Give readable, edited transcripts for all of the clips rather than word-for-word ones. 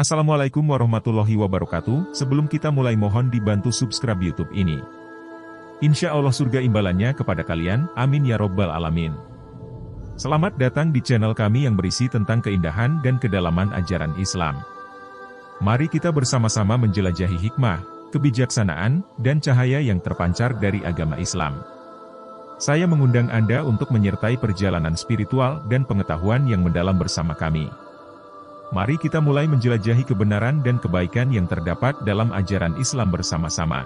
Assalamualaikum warahmatullahi wabarakatuh. Sebelum kita mulai, mohon dibantu subscribe YouTube ini. Insya Allah surga imbalannya kepada kalian, amin ya robbal alamin. Selamat datang di channel kami yang berisi tentang keindahan dan kedalaman ajaran Islam. Mari kita bersama-sama menjelajahi hikmah, kebijaksanaan, dan cahaya yang terpancar dari agama Islam. Saya mengundang Anda untuk menyertai perjalanan spiritual dan pengetahuan yang mendalam bersama kami. Mari kita mulai menjelajahi kebenaran dan kebaikan yang terdapat dalam ajaran Islam bersama-sama.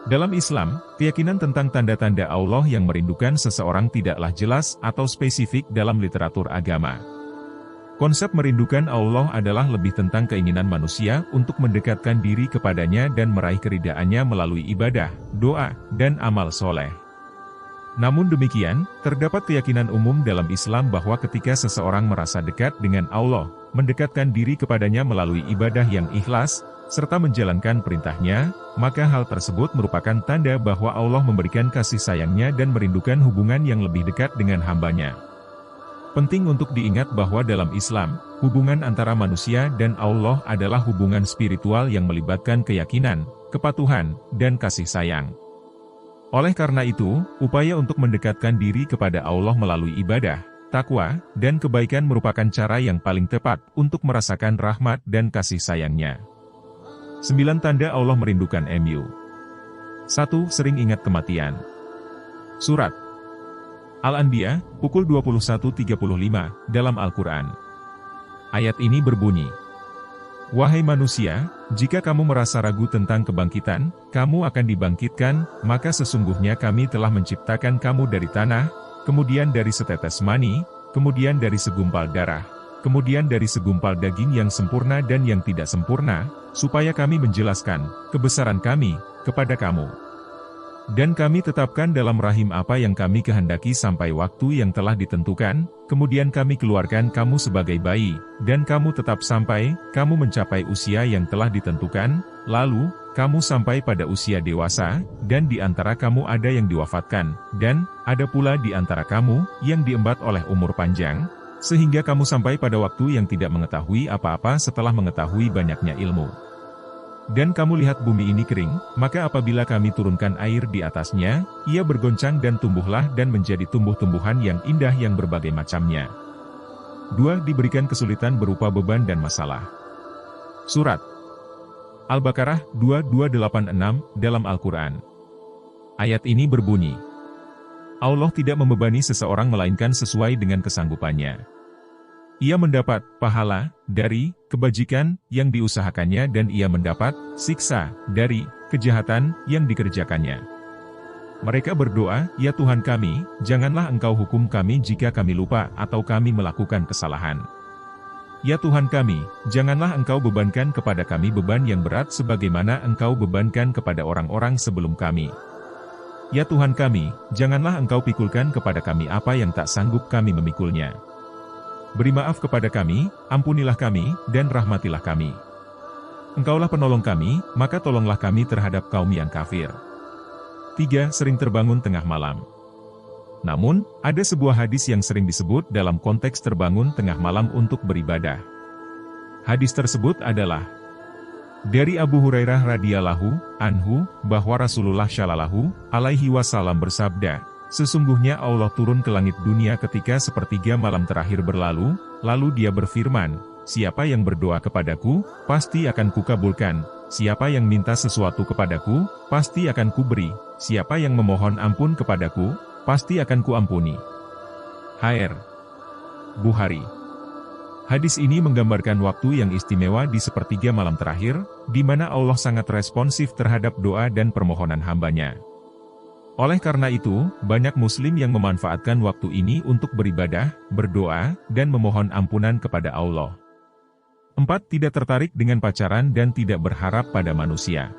Dalam Islam, keyakinan tentang tanda-tanda Allah yang merindukan seseorang tidaklah jelas atau spesifik dalam literatur agama. Konsep merindukan Allah adalah lebih tentang keinginan manusia untuk mendekatkan diri kepadanya dan meraih keridhaannya melalui ibadah, doa, dan amal soleh. Namun demikian, terdapat keyakinan umum dalam Islam bahwa ketika seseorang merasa dekat dengan Allah, mendekatkan diri kepadanya melalui ibadah yang ikhlas, serta menjalankan perintahnya, maka hal tersebut merupakan tanda bahwa Allah memberikan kasih sayangnya dan merindukan hubungan yang lebih dekat dengan hambanya. Penting untuk diingat bahwa dalam Islam, hubungan antara manusia dan Allah adalah hubungan spiritual yang melibatkan keyakinan, kepatuhan, dan kasih sayang. Oleh karena itu, upaya untuk mendekatkan diri kepada Allah melalui ibadah, takwa, dan kebaikan merupakan cara yang paling tepat untuk merasakan rahmat dan kasih sayangnya. 9 tanda Allah merindukan MU. 1. Sering ingat kematian. Surat Al-Anbiya, pukul 21.35, dalam Al-Quran. Ayat ini berbunyi, "Wahai manusia, jika kamu merasa ragu tentang kebangkitan, kamu akan dibangkitkan, maka sesungguhnya kami telah menciptakan kamu dari tanah, kemudian dari setetes mani, kemudian dari segumpal darah, kemudian dari segumpal daging yang sempurna dan yang tidak sempurna, supaya kami menjelaskan kebesaran kami kepada kamu. Dan kami tetapkan dalam rahim apa yang kami kehendaki sampai waktu yang telah ditentukan, kemudian kami keluarkan kamu sebagai bayi, dan kamu tetap sampai kamu mencapai usia yang telah ditentukan, lalu kamu sampai pada usia dewasa, dan di antara kamu ada yang diwafatkan, dan ada pula di antara kamu yang diembat oleh umur panjang, sehingga kamu sampai pada waktu yang tidak mengetahui apa-apa setelah mengetahui banyaknya ilmu. Dan kamu lihat bumi ini kering, maka apabila kami turunkan air di atasnya, ia bergoncang dan tumbuhlah dan menjadi tumbuh-tumbuhan yang indah yang berbagai macamnya." 2. Diberikan kesulitan berupa beban dan masalah. Surat Al-Baqarah 2286, dalam Al-Quran. Ayat ini berbunyi, Allah tidak membebani seseorang melainkan sesuai dengan kesanggupannya. Ia mendapat pahala dari kebajikan yang diusahakannya dan ia mendapat siksa dari kejahatan yang dikerjakannya. Mereka berdoa, "Ya Tuhan kami, janganlah Engkau hukum kami jika kami lupa atau kami melakukan kesalahan. Ya Tuhan kami, janganlah Engkau bebankan kepada kami beban yang berat sebagaimana Engkau bebankan kepada orang-orang sebelum kami. Ya Tuhan kami, janganlah Engkau pikulkan kepada kami apa yang tak sanggup kami memikulnya. Beri maaf kepada kami, ampunilah kami, dan rahmatilah kami. Engkaulah penolong kami, maka tolonglah kami terhadap kaum yang kafir." 3. Sering terbangun tengah malam. Namun, ada sebuah hadis yang sering disebut dalam konteks terbangun tengah malam untuk beribadah. Hadis tersebut adalah dari Abu Hurairah radhiyallahu anhu, bahwa Rasulullah shallallahu alaihi wasallam bersabda, "Sesungguhnya Allah turun ke langit dunia ketika sepertiga malam terakhir berlalu, lalu dia berfirman, siapa yang berdoa kepadaku, pasti akan kukabulkan, siapa yang minta sesuatu kepadaku, pasti akan kuberi, siapa yang memohon ampun kepadaku, pasti akan kuampuni." HR Bukhari. Hadis ini menggambarkan waktu yang istimewa di sepertiga malam terakhir, di mana Allah sangat responsif terhadap doa dan permohonan hambanya. Oleh karena itu, banyak muslim yang memanfaatkan waktu ini untuk beribadah, berdoa, dan memohon ampunan kepada Allah. 4. Tidak tertarik dengan pacaran dan tidak berharap pada manusia.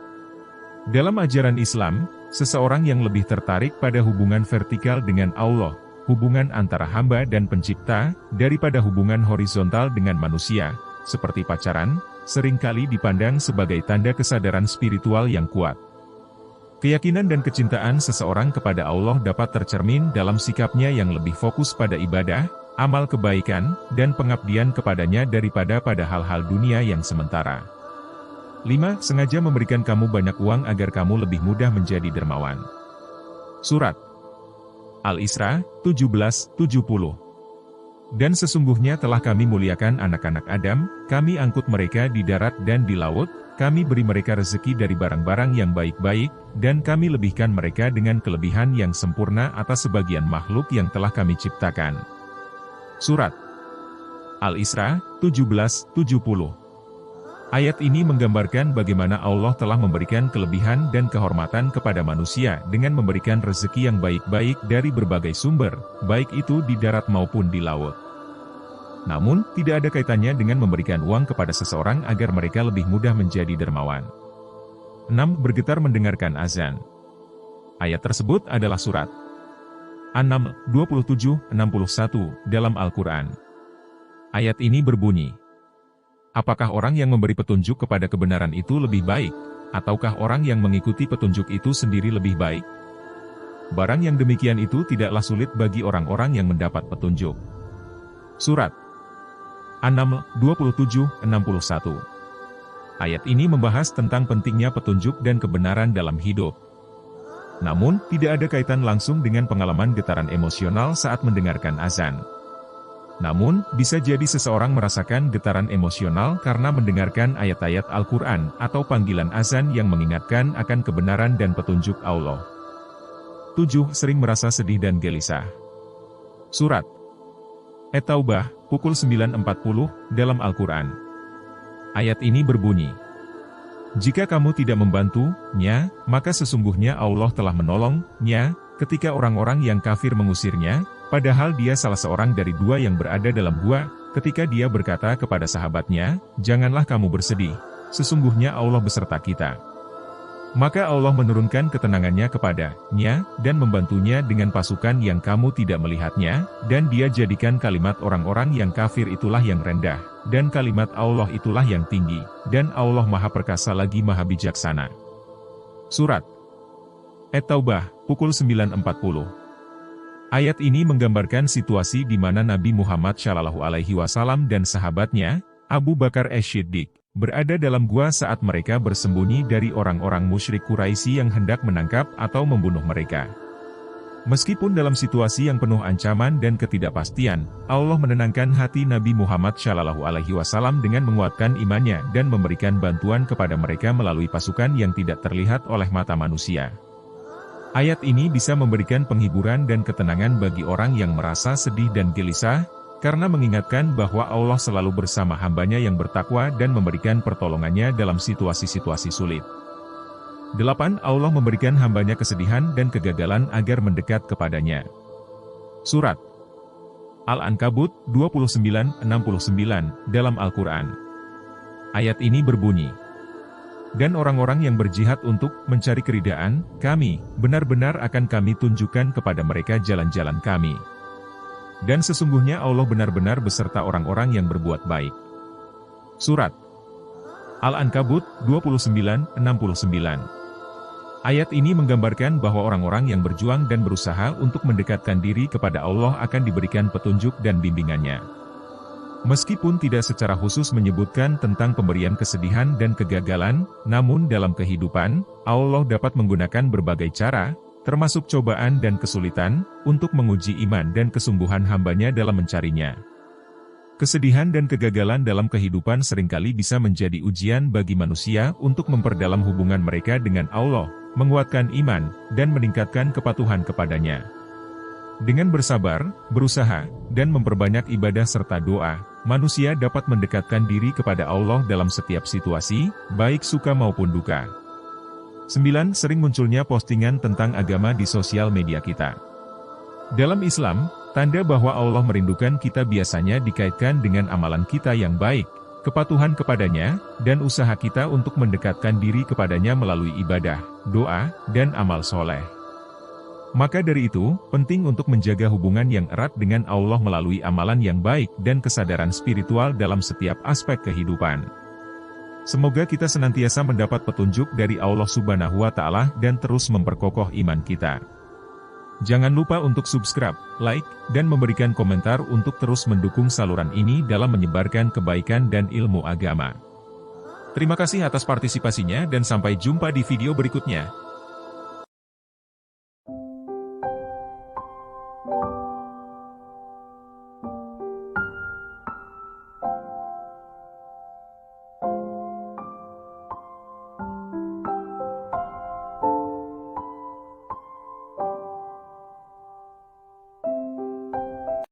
Dalam ajaran Islam, seseorang yang lebih tertarik pada hubungan vertikal dengan Allah, hubungan antara hamba dan pencipta, daripada hubungan horizontal dengan manusia, seperti pacaran, seringkali dipandang sebagai tanda kesadaran spiritual yang kuat. Keyakinan dan kecintaan seseorang kepada Allah dapat tercermin dalam sikapnya yang lebih fokus pada ibadah, amal kebaikan, dan pengabdian kepadanya daripada pada hal-hal dunia yang sementara. 5. Sengaja memberikan kamu banyak uang agar kamu lebih mudah menjadi dermawan. Surat Al-Isra, 17:70. Dan sesungguhnya telah kami muliakan anak-anak Adam, kami angkut mereka di darat dan di laut, kami beri mereka rezeki dari barang-barang yang baik-baik, dan kami lebihkan mereka dengan kelebihan yang sempurna atas sebagian makhluk yang telah kami ciptakan. Surat Al-Isra, 17:70. Ayat ini menggambarkan bagaimana Allah telah memberikan kelebihan dan kehormatan kepada manusia dengan memberikan rezeki yang baik-baik dari berbagai sumber, baik itu di darat maupun di laut. Namun, tidak ada kaitannya dengan memberikan uang kepada seseorang agar mereka lebih mudah menjadi dermawan. 6. Bergetar mendengarkan azan. Ayat tersebut adalah surat An-Naml 27:61 dalam Al-Quran. Ayat ini berbunyi, apakah orang yang memberi petunjuk kepada kebenaran itu lebih baik, ataukah orang yang mengikuti petunjuk itu sendiri lebih baik? Barang yang demikian itu tidaklah sulit bagi orang-orang yang mendapat petunjuk. Surat An-Naml 27:61. Ayat ini membahas tentang pentingnya petunjuk dan kebenaran dalam hidup. Namun, tidak ada kaitan langsung dengan pengalaman getaran emosional saat mendengarkan azan. Namun, bisa jadi seseorang merasakan getaran emosional karena mendengarkan ayat-ayat Al-Quran atau panggilan azan yang mengingatkan akan kebenaran dan petunjuk Allah. 7. Sering merasa sedih dan gelisah. Surat At-Taubah, pukul 9:40, dalam Al-Quran. Ayat ini berbunyi, jika kamu tidak membantu-nya, maka sesungguhnya Allah telah menolong-nya, ketika orang-orang yang kafir mengusirnya, padahal dia salah seorang dari dua yang berada dalam gua, ketika dia berkata kepada sahabatnya, janganlah kamu bersedih, sesungguhnya Allah beserta kita. Maka Allah menurunkan ketenangannya kepada-nya, dan membantunya dengan pasukan yang kamu tidak melihatnya, dan dia jadikan kalimat orang-orang yang kafir itulah yang rendah, dan kalimat Allah itulah yang tinggi, dan Allah Maha Perkasa lagi Maha Bijaksana. Surat At-Taubah, pukul 9:40. Ayat ini menggambarkan situasi di mana Nabi Muhammad SAW dan sahabatnya, Abu Bakar As-Siddiq, berada dalam gua saat mereka bersembunyi dari orang-orang musyrik Quraisy yang hendak menangkap atau membunuh mereka. Meskipun dalam situasi yang penuh ancaman dan ketidakpastian, Allah menenangkan hati Nabi Muhammad SAW dengan menguatkan imannya dan memberikan bantuan kepada mereka melalui pasukan yang tidak terlihat oleh mata manusia. Ayat ini bisa memberikan penghiburan dan ketenangan bagi orang yang merasa sedih dan gelisah, karena mengingatkan bahwa Allah selalu bersama hambanya yang bertakwa dan memberikan pertolongannya dalam situasi-situasi sulit. 8. Allah memberikan hambanya kesedihan dan kegagalan agar mendekat kepadanya. Surat Al-Ankabut 29:69 dalam Al-Quran. Ayat ini berbunyi, dan orang-orang yang berjihad untuk mencari keridaan kami, benar-benar akan kami tunjukkan kepada mereka jalan-jalan kami. Dan sesungguhnya Allah benar-benar beserta orang-orang yang berbuat baik. Surat Al-Ankabut 29:69. Ayat ini menggambarkan bahwa orang-orang yang berjuang dan berusaha untuk mendekatkan diri kepada Allah akan diberikan petunjuk dan bimbingannya. Meskipun tidak secara khusus menyebutkan tentang pemberian kesedihan dan kegagalan, namun dalam kehidupan, Allah dapat menggunakan berbagai cara, termasuk cobaan dan kesulitan, untuk menguji iman dan kesungguhan hambanya dalam mencarinya. Kesedihan dan kegagalan dalam kehidupan seringkali bisa menjadi ujian bagi manusia untuk memperdalam hubungan mereka dengan Allah, menguatkan iman, dan meningkatkan kepatuhan kepadanya. Dengan bersabar, berusaha, dan memperbanyak ibadah serta doa, manusia dapat mendekatkan diri kepada Allah dalam setiap situasi, baik suka maupun duka. 9. Sering munculnya postingan tentang agama di sosial media kita. Dalam Islam, tanda bahwa Allah merindukan kita biasanya dikaitkan dengan amalan kita yang baik, kepatuhan kepadanya, dan usaha kita untuk mendekatkan diri kepadanya melalui ibadah, doa, dan amal soleh. Maka dari itu, penting untuk menjaga hubungan yang erat dengan Allah melalui amalan yang baik dan kesadaran spiritual dalam setiap aspek kehidupan. Semoga kita senantiasa mendapat petunjuk dari Allah Subhanahu wa Ta'ala dan terus memperkokoh iman kita. Jangan lupa untuk subscribe, like, dan memberikan komentar untuk terus mendukung saluran ini dalam menyebarkan kebaikan dan ilmu agama. Terima kasih atas partisipasinya dan sampai jumpa di video berikutnya.